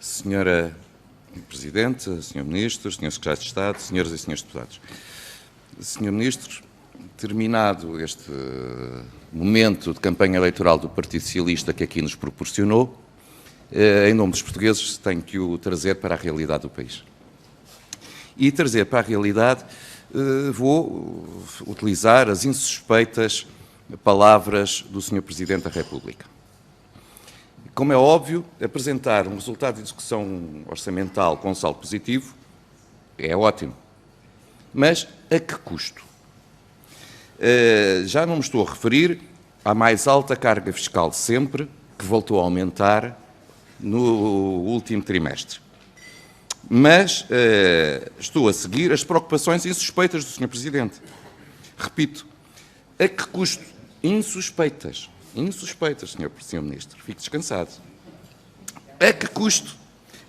Senhora Presidente, Senhor Ministro, Senhor Secretário de Estado, Senhoras e Senhores Deputados. Senhor Ministro, terminado este momento de campanha eleitoral do Partido Socialista que aqui nos proporcionou, em nome dos portugueses, tenho que o trazer para a realidade do país. E trazer para a realidade, vou utilizar as insuspeitas palavras do Sr. Presidente da República. Como é óbvio, apresentar um resultado de execução orçamental com saldo positivo é ótimo. Mas a que custo? Já não me estou a referir à mais alta carga fiscal de sempre, que voltou a aumentar no último trimestre. Mas estou a seguir as preocupações insuspeitas do Sr. Presidente. Repito, a que custo? Insuspeitas. Insuspeitas, Sr. Ministro. Fique descansado. A que custo?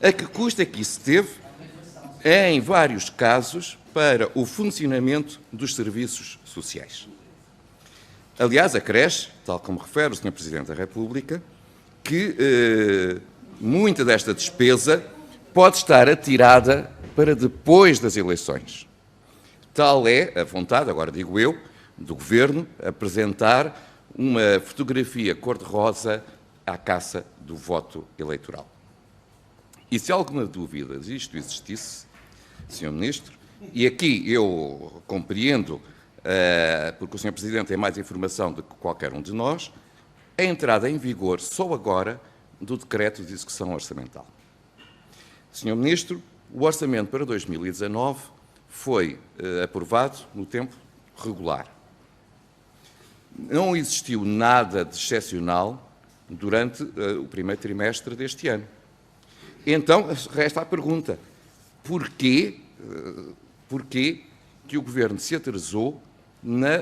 A que custo é que isso teve, em vários casos, para o funcionamento dos serviços sociais? Aliás, acresce, tal como refere o Sr. Presidente da República, que muita desta despesa pode estar atirada para depois das eleições. Tal é a vontade, agora digo eu, do Governo apresentar uma fotografia cor-de-rosa à caça do voto eleitoral. E se alguma dúvida disto existisse, Sr. Ministro, e aqui eu compreendo, porque o Sr. Presidente tem mais informação do que qualquer um de nós, a entrada em vigor só agora do Decreto de Execução Orçamental. Sr. Ministro, o Orçamento para 2019 foi aprovado no tempo regular. Não existiu nada de excepcional durante o primeiro trimestre deste ano. Então, resta a pergunta: porquê que o Governo se atrasou na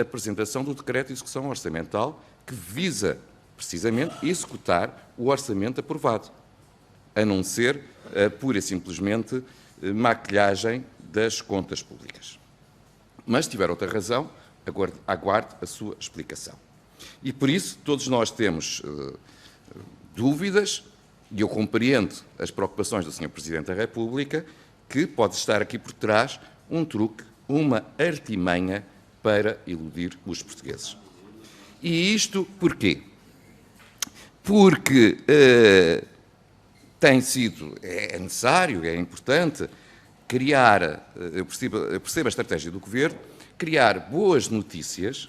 apresentação do Decreto de Execução Orçamental que visa, precisamente, executar o orçamento aprovado, a não ser pura e simplesmente maquilhagem das contas públicas? Mas, se tiver outra razão, aguarde a sua explicação. E, por isso, todos nós temos dúvidas, e eu compreendo as preocupações do Sr. Presidente da República, que pode estar aqui por trás um truque, uma artimanha para iludir os portugueses. E isto porquê? Porque é necessário, é importante, criar, eu percebo a estratégia do Governo, criar boas notícias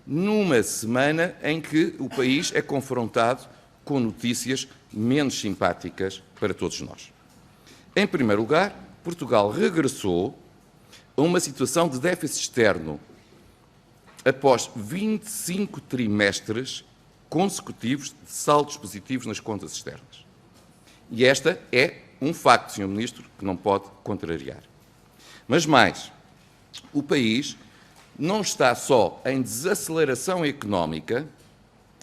numa semana em que o país é confrontado com notícias menos simpáticas para todos nós. Em primeiro lugar, Portugal regressou a uma situação de déficit externo após 25 trimestres consecutivos de saldos positivos nas contas externas. E esta é um facto, Sr. Ministro, que não pode contrariar. Mas mais, o país não está só em desaceleração económica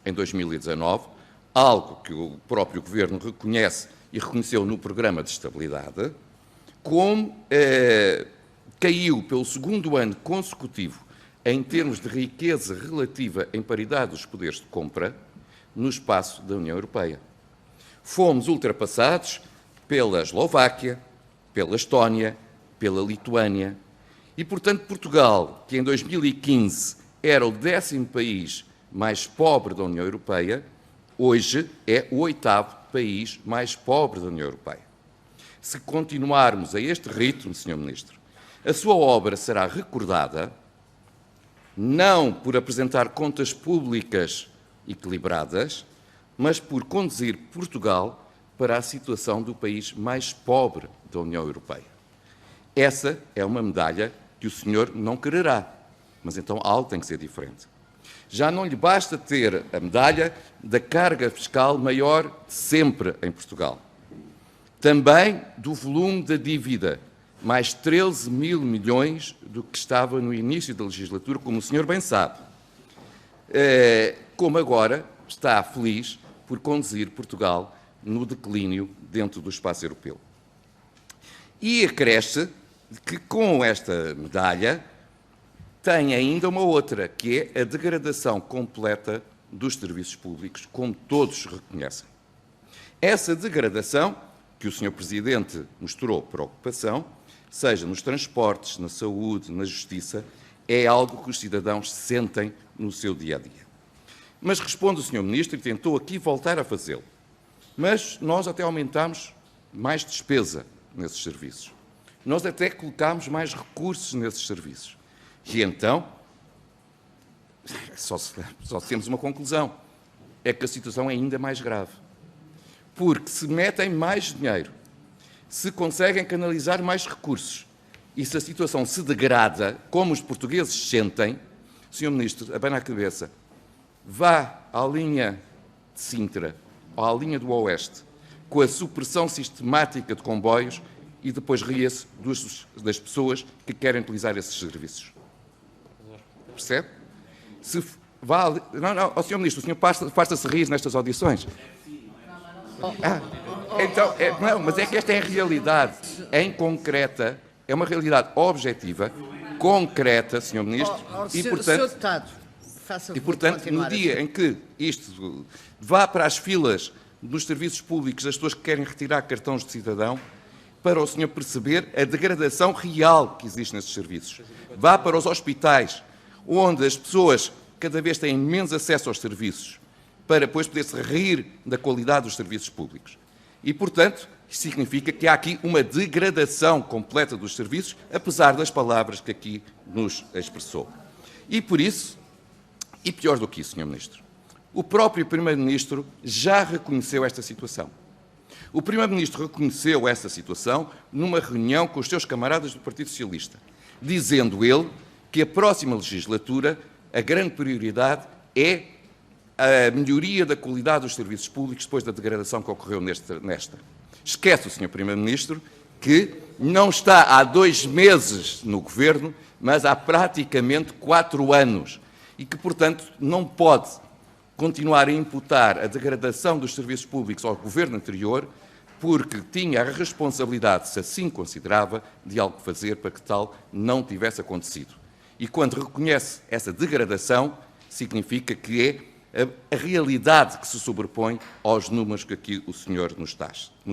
em 2019, algo que o próprio Governo reconhece e reconheceu no Programa de Estabilidade, como caiu pelo segundo ano consecutivo em termos de riqueza relativa em paridade dos poderes de compra no espaço da União Europeia. Fomos ultrapassados pela Eslováquia, pela Estónia, pela Lituânia. E, portanto, Portugal, que em 2015 era o 10º país mais pobre da União Europeia, hoje é o 8º país mais pobre da União Europeia. Se continuarmos a este ritmo, Sr. Ministro, a sua obra será recordada não por apresentar contas públicas equilibradas, mas por conduzir Portugal para a situação do país mais pobre da União Europeia. Essa é uma medalha que o senhor não quererá, mas então algo tem que ser diferente. Já não lhe basta ter a medalha da carga fiscal maior de sempre em Portugal. Também do volume da dívida, mais 13 mil milhões do que estava no início da legislatura, como o senhor bem sabe. Como agora está feliz por conduzir Portugal no declínio dentro do espaço europeu. E acresce que com esta medalha tem ainda uma outra, que é a degradação completa dos serviços públicos, como todos reconhecem. Essa degradação, que o Sr. Presidente mostrou preocupação, seja nos transportes, na saúde, na justiça, é algo que os cidadãos sentem no seu dia-a-dia. Mas responde o Sr. Ministro, e tentou aqui voltar a fazê-lo. Mas nós até aumentámos mais despesa nesses serviços. Nós até colocámos mais recursos nesses serviços. E então, só temos uma conclusão, é que a situação é ainda mais grave. Porque se metem mais dinheiro, se conseguem canalizar mais recursos e se a situação se degrada, como os portugueses sentem, Sr. Ministro, abana a cabeça, vá à linha de Sintra ou à linha do Oeste com a supressão sistemática de comboios e depois ria-se das pessoas que querem utilizar esses serviços. Percebe? Se vá ali... Não, Sr. Ministro, o senhor faça-se rir nestas audições. Então, não, mas é que esta é a realidade em concreta, é uma realidade objetiva, concreta, Sr. Ministro, e, portanto, no dia em que isto vá para as filas dos serviços públicos das pessoas que querem retirar cartões de cidadão, para o senhor perceber a degradação real que existe nesses serviços. Vá para os hospitais, onde as pessoas cada vez têm menos acesso aos serviços, para depois poder-se rir da qualidade dos serviços públicos. E, portanto, isto significa que há aqui uma degradação completa dos serviços, apesar das palavras que aqui nos expressou. E por isso, e pior do que isso, Sr. Ministro, o próprio Primeiro-Ministro já reconheceu esta situação. O Primeiro-Ministro reconheceu essa situação numa reunião com os seus camaradas do Partido Socialista, dizendo ele que a próxima legislatura a grande prioridade é a melhoria da qualidade dos serviços públicos depois da degradação que ocorreu nesta. Esquece o Sr. Primeiro-Ministro que não está há 2 meses no Governo, mas há praticamente 4 anos e que, portanto, não pode continuar a imputar a degradação dos serviços públicos ao Governo anterior, porque tinha a responsabilidade, se assim considerava, de algo fazer para que tal não tivesse acontecido. E quando reconhece essa degradação, significa que é a realidade que se sobrepõe aos números que aqui o senhor nos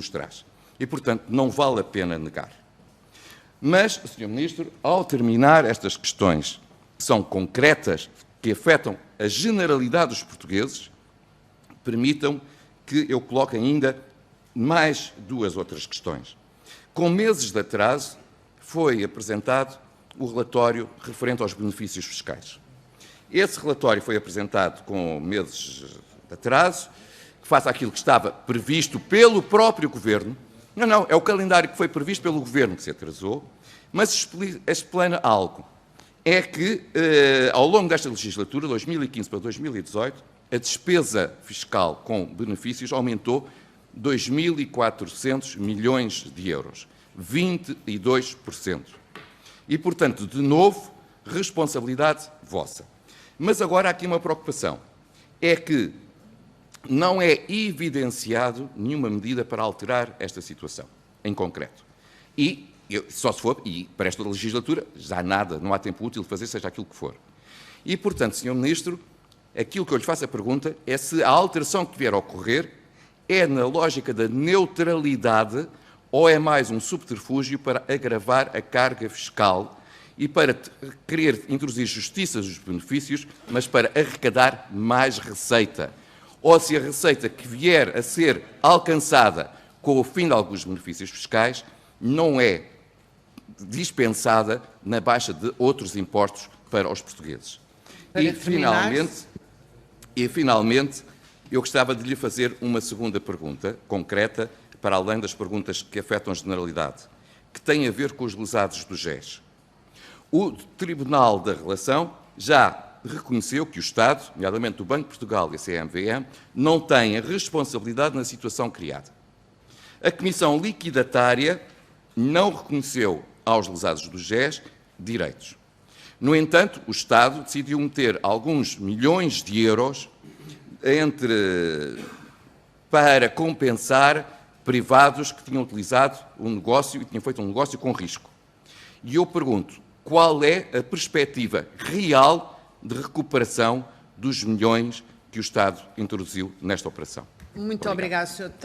traz. E, portanto, não vale a pena negar. Mas, Sr. Ministro, ao terminar estas questões que são concretas, que afetam a generalidade dos portugueses, permitam que eu coloque ainda mais 2 outras questões. Com meses de atraso, foi apresentado o relatório referente aos benefícios fiscais. Esse relatório foi apresentado com meses de atraso, que face àquilo que estava previsto pelo próprio Governo. Não, é o calendário que foi previsto pelo Governo que se atrasou, mas explana algo. É que, ao longo desta legislatura, 2015 para 2018, a despesa fiscal com benefícios aumentou 2.400 milhões de euros, 22%. E, portanto, de novo, responsabilidade vossa. Mas agora há aqui uma preocupação, é que não é evidenciado nenhuma medida para alterar esta situação, em concreto. E, só se for, e para esta legislatura, já nada, não há tempo útil de fazer, seja aquilo que for. E, portanto, Sr. Ministro, aquilo que eu lhe faço a pergunta é se a alteração que vier a ocorrer é na lógica da neutralidade ou é mais um subterfúgio para agravar a carga fiscal e para querer introduzir justiça dos benefícios, mas para arrecadar mais receita. Ou se a receita que vier a ser alcançada com o fim de alguns benefícios fiscais não é dispensada na baixa de outros impostos para os portugueses. E, finalmente, eu gostava de lhe fazer uma segunda pergunta concreta, para além das perguntas que afetam a generalidade, que tem a ver com os lesados do GES. O Tribunal da Relação já reconheceu que o Estado, nomeadamente o Banco de Portugal e a CMVM, não têm a responsabilidade na situação criada. A Comissão Liquidatária não reconheceu aos lesados do GES direitos. No entanto, o Estado decidiu meter alguns milhões de euros para compensar privados que tinham utilizado um negócio e tinham feito um negócio com risco. E eu pergunto, qual é a perspectiva real de recuperação dos milhões que o Estado introduziu nesta operação? Muito obrigado, Sr. Deputado.